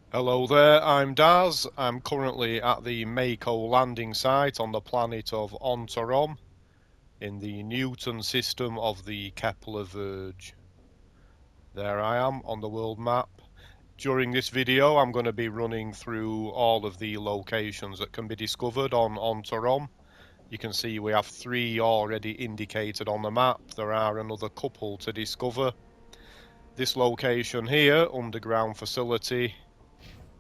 Hello there, I'm Daz. I'm currently at the Mako landing site on the planet of ONTAROM in the Newton system of the Kepler Verge. There I am on the world map. During this video I'm going to be running through all of the locations that can be discovered on ONTAROM. You can see we have 3 already indicated on the map. There are another couple to discover. This location here, underground facility,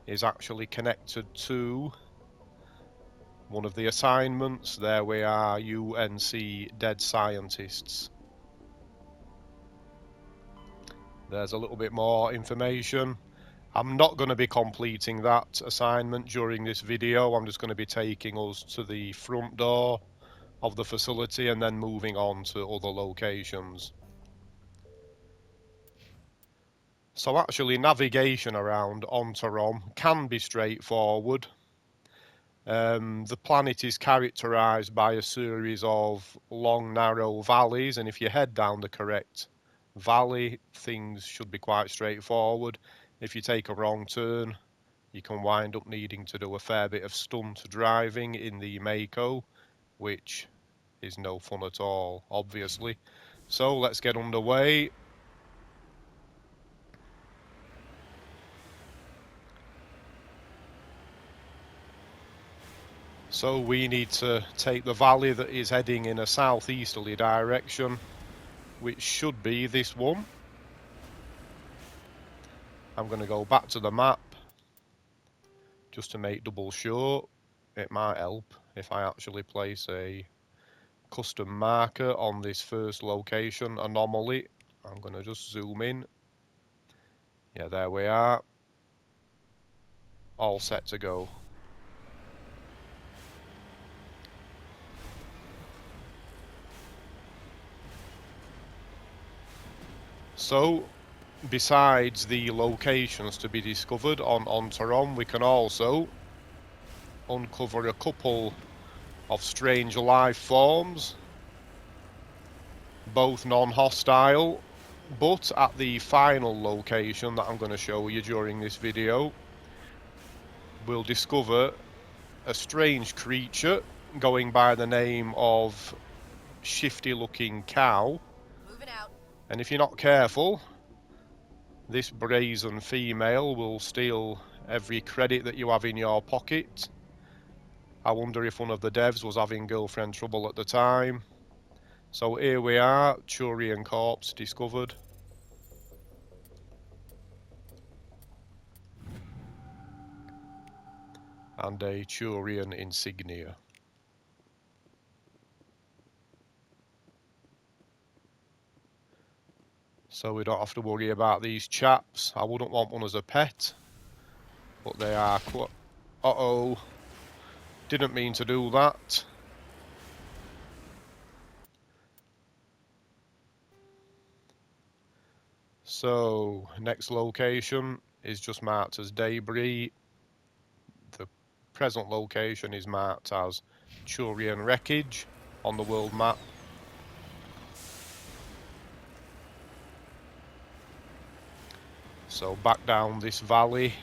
is actually connected to one of the assignments. There we are, UNC Dead Scientists. There's a little bit more information. I'm not going to be completing that assignment during this video. I'm just going to be taking us to the front door of the facility and then moving on to other locations. So actually navigation around ONTAROM can be straightforward. The planet is characterized by a series of long, narrow valleys, and if you head down the correct valley, things should be quite straightforward. If you take a wrong turn, you can wind up needing to do a fair bit of stunt driving in the Mako, which is no fun at all, obviously. So let's get underway. So we need to take the valley that is heading in a southeasterly direction, which should be this one. I'm going to go back to the map just to make double sure. It might help if I actually place a custom marker on this first location, Anomaly. I'm going to just zoom in. Yeah, there we are. All set to go. So, besides the locations to be discovered on ONTAROM, we can also uncover a couple of strange life forms, both non-hostile, but at the final location that I'm going to show you during this video, we'll discover a strange creature going by the name of Shifty Looking Cow. Moving out. And if you're not careful, this brazen female will steal every credit that you have in your pocket. I wonder if one of the devs was having girlfriend trouble at the time. So here we are, Turian corpse discovered. And a Turian Insignia. So we don't have to worry about these chaps. I wouldn't want one as a pet, but they are quite... Uh-oh. Didn't mean to do that. So, next location is just marked as debris. The present location is marked as Turian wreckage on the world map. So back down this valley.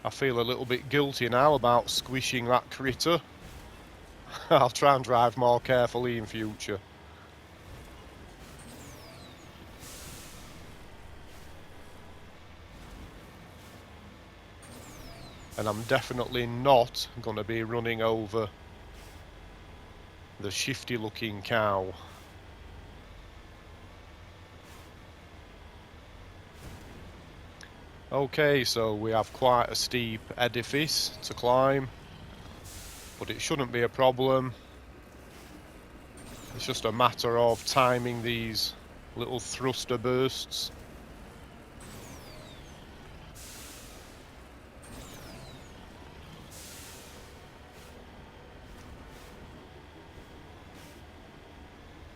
I feel a little bit guilty now about squishing that critter. I'll try and drive more carefully in future. And I'm definitely not going to be running over the Shifty Looking Cow. Okay, so we have quite a steep edifice to climb, but it shouldn't be a problem. It's just a matter of timing these little thruster bursts.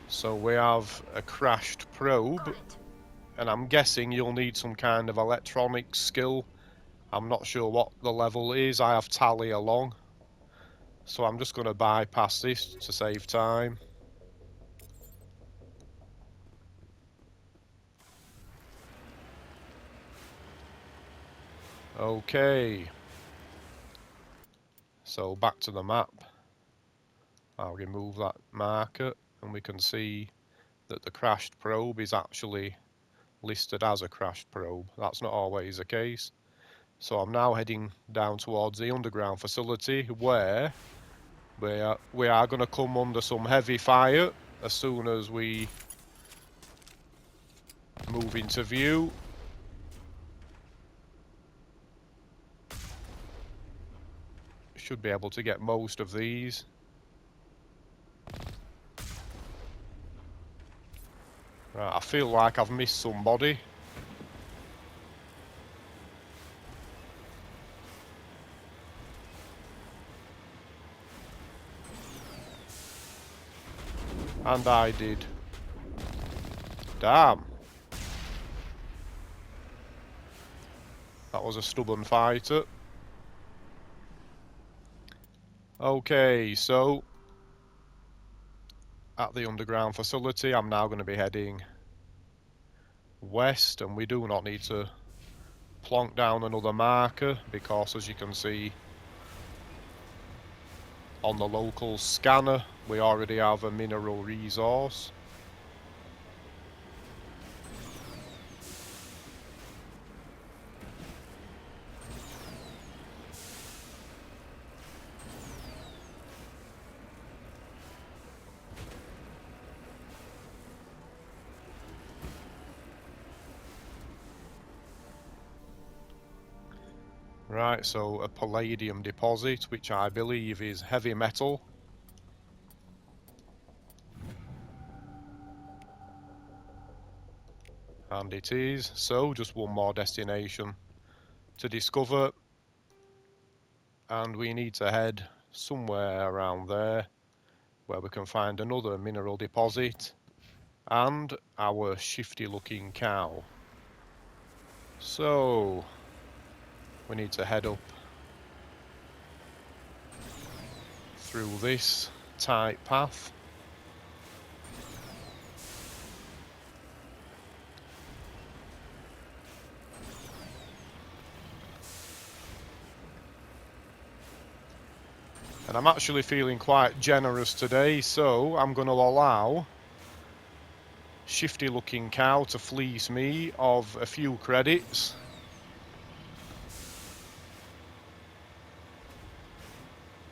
So we have a crashed probe, and I'm guessing you'll need some kind of electronics skill. I'm not sure what the level is. I have tally along. So I'm just going to bypass this to save time. Okay. So back to the map. I'll remove that marker and we can see that the crashed probe is actually listed as a crashed probe. That's not always the case. So I'm now heading down towards the underground facility where we are going to come under some heavy fire as soon as we move into view. Should be able to get most of these. Right, I feel like I've missed somebody. And I did. Damn. That was a stubborn fighter. Okay, so at the underground facility, I'm now going to be heading west, and we do not need to plonk down another marker because, as you can see on the local scanner, we already have a mineral resource. Right, so a Palladium deposit, which I believe is heavy metal. And it is. So, just one more destination to discover. And we need to head somewhere around there where we can find another mineral deposit and our shifty looking cow. So, we need to head up through this tight path. And I'm actually feeling quite generous today, so I'm going to allow Shifty Looking Cow to fleece me of a few credits.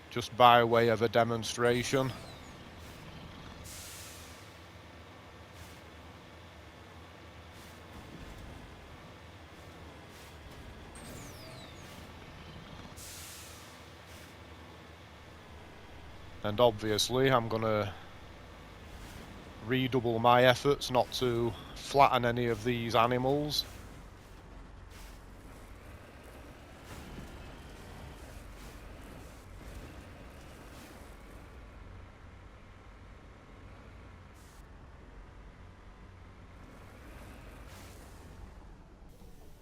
Just by way of a demonstration. And obviously I'm going to redouble my efforts not to flatten any of these animals.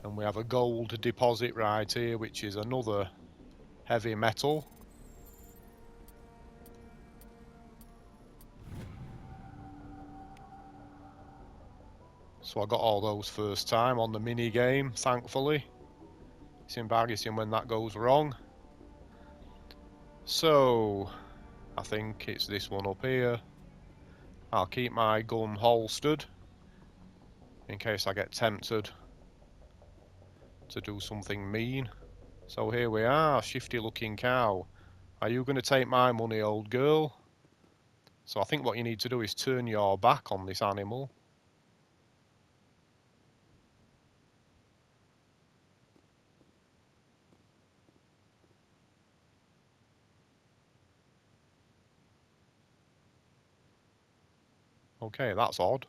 And we have a gold deposit right here, which is another heavy metal. So I got all those first time on the mini game, thankfully. It's embarrassing when that goes wrong. So, I think it's this one up here. I'll keep my gun holstered in case I get tempted to do something mean. So here we are, Shifty Looking Cow. Are you going to take my money, old girl? So I think what you need to do is turn your back on this animal. Okay, that's odd.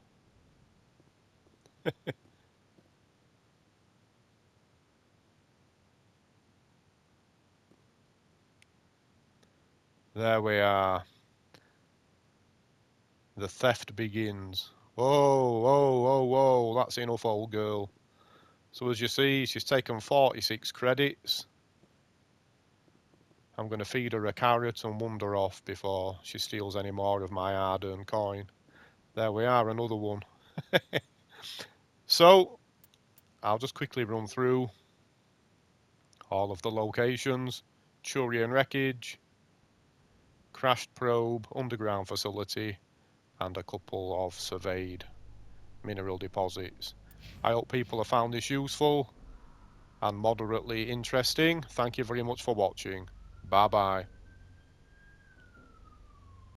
There we are. The theft begins. Whoa, whoa, whoa, whoa, that's enough, old girl. So as you see, she's taken 46 credits. I'm going to feed her a carrot and wander off before she steals any more of my hard-earned coin. There we are, another one. So, I'll just quickly run through all of the locations. Turian wreckage, crashed probe, underground facility, and a couple of surveyed mineral deposits. I hope people have found this useful and moderately interesting. Thank you very much for watching. Bye bye.